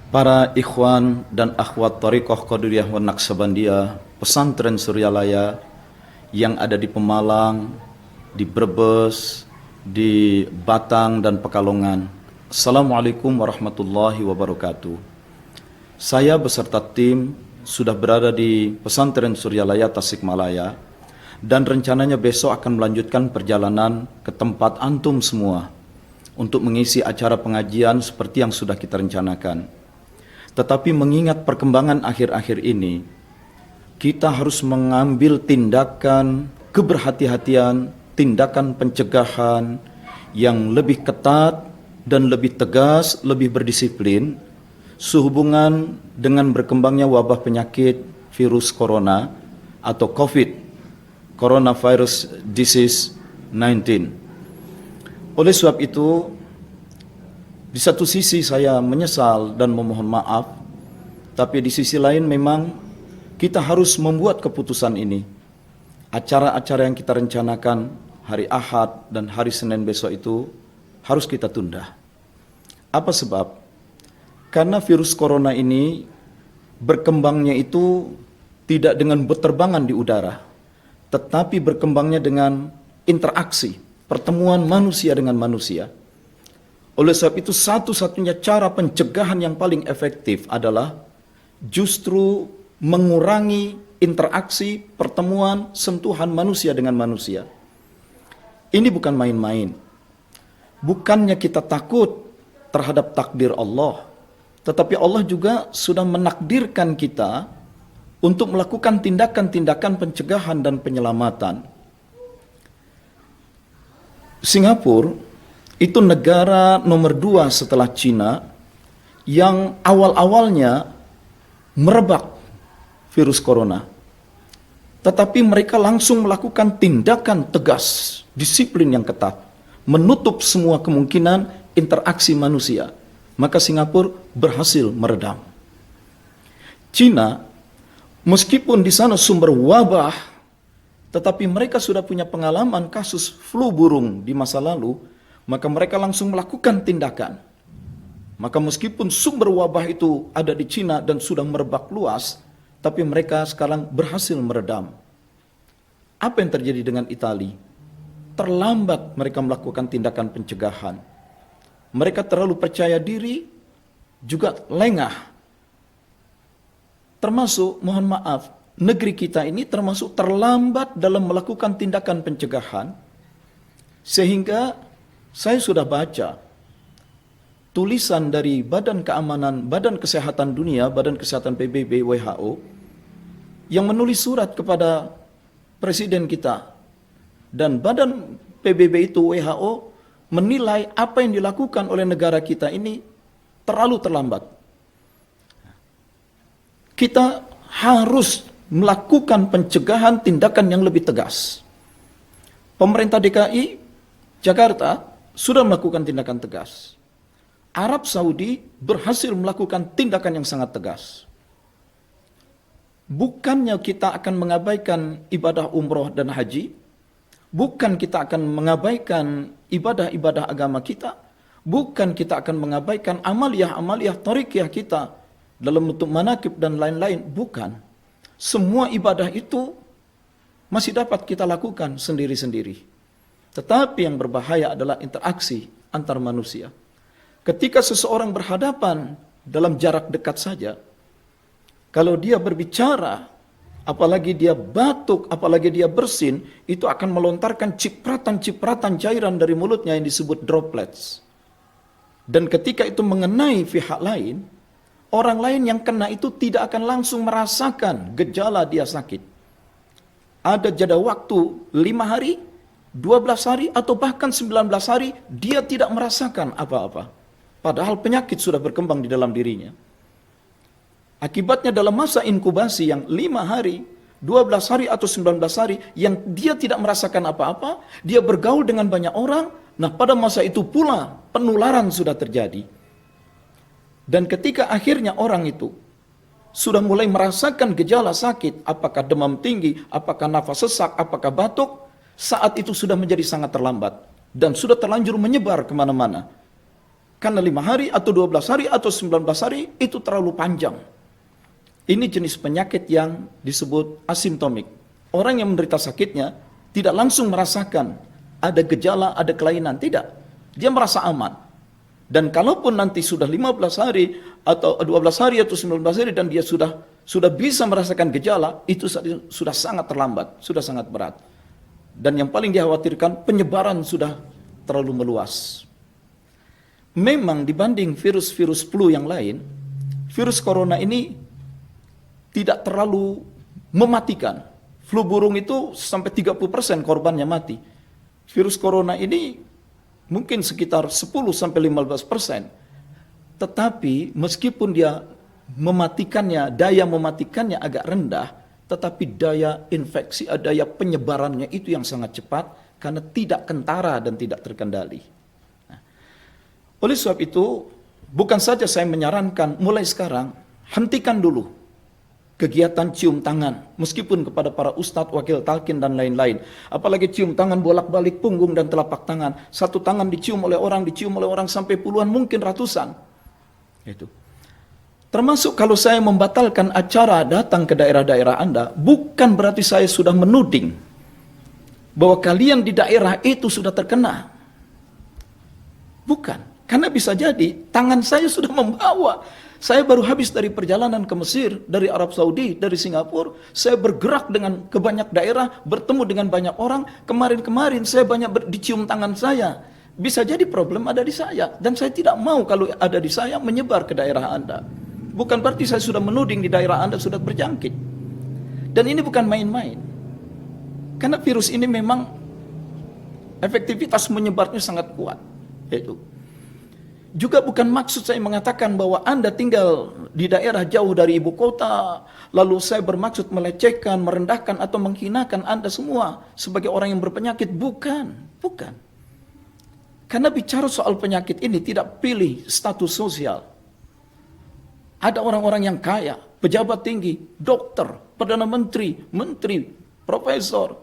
Para ikhwan dan akhwat Thariqah Qadiriyah wa Naqsabandiyah Pesantren Suryalaya yang ada di Pemalang, di Brebes, di Batang dan Pekalongan. Assalamualaikum warahmatullahi wabarakatuh. Saya beserta tim sudah berada di Pesantren Suryalaya Tasikmalaya dan rencananya besok akan melanjutkan perjalanan ke tempat antum semua untuk mengisi acara pengajian seperti yang sudah kita rencanakan. Tetapi mengingat perkembangan akhir-akhir ini, kita harus mengambil tindakan keberhati-hatian, tindakan pencegahan yang lebih ketat dan lebih tegas, lebih berdisiplin sehubungan dengan berkembangnya wabah penyakit virus corona atau COVID, Coronavirus Disease 19. Oleh sebab itu, di satu sisi saya menyesal dan memohon maaf, tapi di sisi lain memang kita harus membuat keputusan ini. Acara-acara yang kita rencanakan hari Ahad dan hari Senin besok itu harus kita tunda. Apa sebab? Karena virus corona ini berkembangnya itu tidak dengan berterbangan di udara, tetapi berkembangnya dengan interaksi, pertemuan manusia dengan manusia. Oleh sebab itu satu-satunya cara pencegahan yang paling efektif adalah justru mengurangi interaksi, pertemuan, sentuhan manusia dengan manusia. Ini bukan main-main. Bukannya kita takut terhadap takdir Allah, tetapi Allah juga sudah menakdirkan kita untuk melakukan tindakan-tindakan pencegahan dan penyelamatan. Singapura itu negara nomor 2 setelah Cina yang awal-awalnya merebak virus corona. Tetapi mereka langsung melakukan tindakan tegas, disiplin yang ketat, menutup semua kemungkinan interaksi manusia. Maka Singapura berhasil meredam. Cina, meskipun di sana sumber wabah, tetapi mereka sudah punya pengalaman kasus flu burung di masa lalu, maka mereka langsung melakukan tindakan. Maka meskipun sumber wabah itu ada di Cina dan sudah merebak luas, tapi mereka sekarang berhasil meredam. Apa yang terjadi dengan Italia? Terlambat mereka melakukan tindakan pencegahan. Mereka terlalu percaya diri, juga lengah. Termasuk, mohon maaf, negeri kita ini termasuk terlambat dalam melakukan tindakan pencegahan, sehingga saya sudah baca tulisan dari Badan Kesehatan Dunia, Badan Kesehatan PBB, WHO, yang menulis surat kepada presiden kita. Dan Badan PBB itu, WHO, menilai apa yang dilakukan oleh negara kita ini terlalu terlambat. Kita harus melakukan pencegahan tindakan yang lebih tegas. Pemerintah DKI Jakarta sudah melakukan tindakan tegas. Arab Saudi berhasil melakukan tindakan yang sangat tegas. Bukannya kita akan mengabaikan ibadah umroh dan haji, bukan kita akan mengabaikan ibadah-ibadah agama kita, bukan kita akan mengabaikan amaliyah-amaliyah tariqiyah kita dalam bentuk manakib dan lain-lain, bukan. Semua ibadah itu masih dapat kita lakukan sendiri-sendiri. Tetapi yang berbahaya adalah interaksi antar manusia. Ketika seseorang berhadapan dalam jarak dekat saja, kalau dia berbicara, apalagi dia batuk, apalagi dia bersin, itu akan melontarkan cipratan-cipratan cairan dari mulutnya yang disebut droplets. Dan ketika itu mengenai pihak lain, orang lain yang kena itu tidak akan langsung merasakan gejala dia sakit. Ada jeda waktu 5 hari, 12 hari, atau bahkan 19 hari, dia tidak merasakan apa-apa. Padahal penyakit sudah berkembang di dalam dirinya. Akibatnya dalam masa inkubasi yang 5 hari, 12 hari, atau 19 hari, yang dia tidak merasakan apa-apa, dia bergaul dengan banyak orang, nah pada masa itu pula penularan sudah terjadi. Dan ketika akhirnya orang itu sudah mulai merasakan gejala sakit, apakah demam tinggi, apakah nafas sesak, apakah batuk, saat itu sudah menjadi sangat terlambat dan sudah terlanjur menyebar kemana-mana. Karena 5 hari atau 12 hari atau 19 hari itu terlalu panjang. Ini jenis penyakit yang disebut asimptomik. Orang yang menderita sakitnya tidak langsung merasakan ada gejala, ada kelainan. Tidak. Dia merasa aman. Dan kalaupun nanti sudah 15 hari atau 12 hari atau 19 hari dan dia sudah bisa merasakan gejala, itu sudah sangat terlambat, sudah sangat berat. Dan yang paling dikhawatirkan, penyebaran sudah terlalu meluas. Memang dibanding virus-virus flu yang lain, virus corona ini tidak terlalu mematikan. Flu burung itu sampai 30% korbannya mati. Virus corona ini mungkin sekitar 10-15%. Tetapi meskipun dia mematikannya, daya mematikannya agak rendah, tetapi daya infeksi, daya penyebarannya itu yang sangat cepat karena tidak kentara dan tidak terkendali. Nah, oleh sebab itu, bukan saja saya menyarankan mulai sekarang, hentikan dulu kegiatan cium tangan, meskipun kepada para ustadz, wakil talqin dan lain-lain. Apalagi cium tangan bolak-balik punggung dan telapak tangan. Satu tangan dicium oleh orang sampai puluhan, mungkin ratusan. Itu. Termasuk kalau saya membatalkan acara datang ke daerah-daerah Anda, bukan berarti saya sudah menuding bahwa kalian di daerah itu sudah terkena. Bukan. Karena bisa jadi tangan saya sudah membawa. Saya baru habis dari perjalanan ke Mesir, dari Arab Saudi, dari Singapura. Saya bergerak ke banyak daerah, bertemu dengan banyak orang. Kemarin-kemarin saya banyak dicium tangan saya. Bisa jadi problem ada di saya. Dan saya tidak mau kalau ada di saya menyebar ke daerah Anda. Bukan berarti saya sudah menuding di daerah Anda sudah berjangkit. Dan ini bukan main-main. Karena virus ini memang efektivitas menyebarnya sangat kuat. Itu. Juga bukan maksud saya mengatakan bahwa Anda tinggal di daerah jauh dari ibu kota, lalu saya bermaksud melecehkan, merendahkan, atau menghinakan Anda semua sebagai orang yang berpenyakit. Bukan. Karena bicara soal penyakit ini tidak pilih status sosial. Ada orang-orang yang kaya, pejabat tinggi, dokter, perdana menteri, profesor,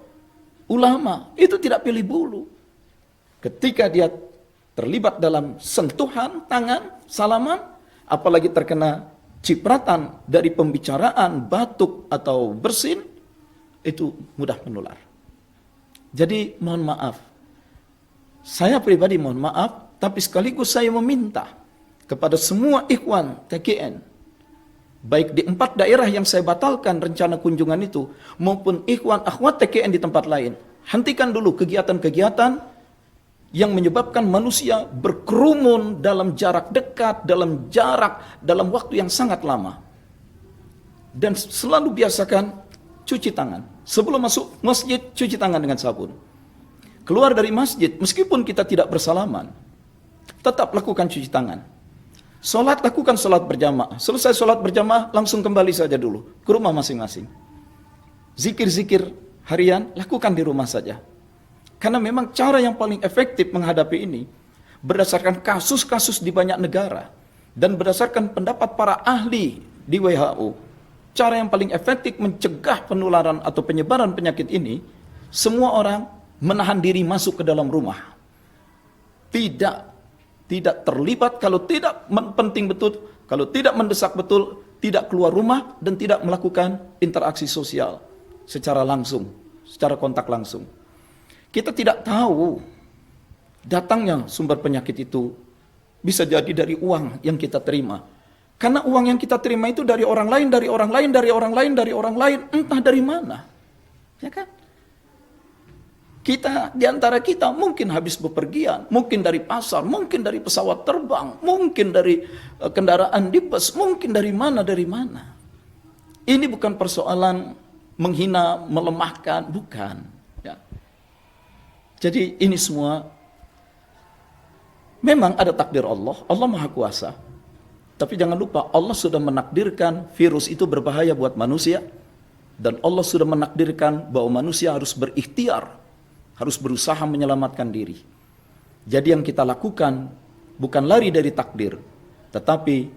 ulama, itu tidak pilih bulu. Ketika dia terlibat dalam sentuhan tangan, salaman, apalagi terkena cipratan dari pembicaraan, batuk atau bersin, itu mudah menular. Jadi mohon maaf, saya pribadi mohon maaf, tapi sekaligus saya meminta kepada semua ikhwan TKN, baik di 4 daerah yang saya batalkan rencana kunjungan itu, maupun ikhwan akhwat TKN di tempat lain, hentikan dulu kegiatan-kegiatan yang menyebabkan manusia berkerumun dalam jarak dekat, dalam waktu yang sangat lama. Dan selalu biasakan cuci tangan. Sebelum masuk masjid, cuci tangan dengan sabun. Keluar dari masjid, meskipun kita tidak bersalaman, tetap lakukan cuci tangan. Sholat, lakukan sholat berjamaah. Selesai sholat berjamaah, langsung kembali saja dulu ke rumah masing-masing. Zikir-zikir harian, lakukan di rumah saja. Karena memang cara yang paling efektif menghadapi ini, berdasarkan kasus-kasus di banyak negara, dan berdasarkan pendapat para ahli di WHO, cara yang paling efektif mencegah penularan atau penyebaran penyakit ini, semua orang menahan diri masuk ke dalam rumah. Tidak terlibat kalau tidak penting betul, kalau tidak mendesak betul, tidak keluar rumah dan tidak melakukan interaksi sosial secara langsung, secara kontak langsung. Kita tidak tahu datangnya sumber penyakit itu, bisa jadi dari uang yang kita terima. Karena uang yang kita terima itu dari orang lain, entah dari mana. Ya kan? Di antara kita mungkin habis bepergian, mungkin dari pasar, mungkin dari pesawat terbang, mungkin dari kendaraan di bus, mungkin dari mana. Ini bukan persoalan menghina, melemahkan, bukan. Ya. Jadi ini semua memang ada takdir Allah, Allah Maha Kuasa. Tapi jangan lupa Allah sudah menakdirkan virus itu berbahaya buat manusia, dan Allah sudah menakdirkan bahwa manusia harus berikhtiar, harus berusaha menyelamatkan diri. Jadi yang kita lakukan bukan lari dari takdir, tetapi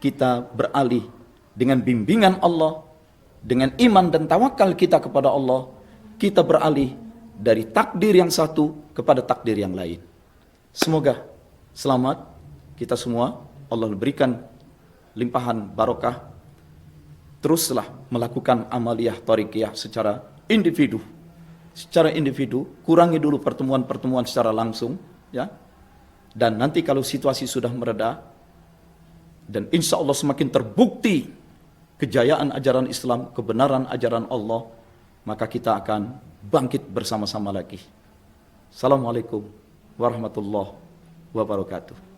kita beralih dengan bimbingan Allah, dengan iman dan tawakal kita kepada Allah, kita beralih dari takdir yang satu kepada takdir yang lain. Semoga selamat kita semua Allah berikan limpahan barokah, teruslah melakukan amaliyah tariqiyah secara individu. Secara individu, kurangi dulu pertemuan-pertemuan secara langsung, ya. Dan nanti kalau situasi sudah mereda, dan insya Allah semakin terbukti kejayaan ajaran Islam, kebenaran ajaran Allah, maka kita akan bangkit bersama-sama lagi. Assalamualaikum warahmatullahi wabarakatuh.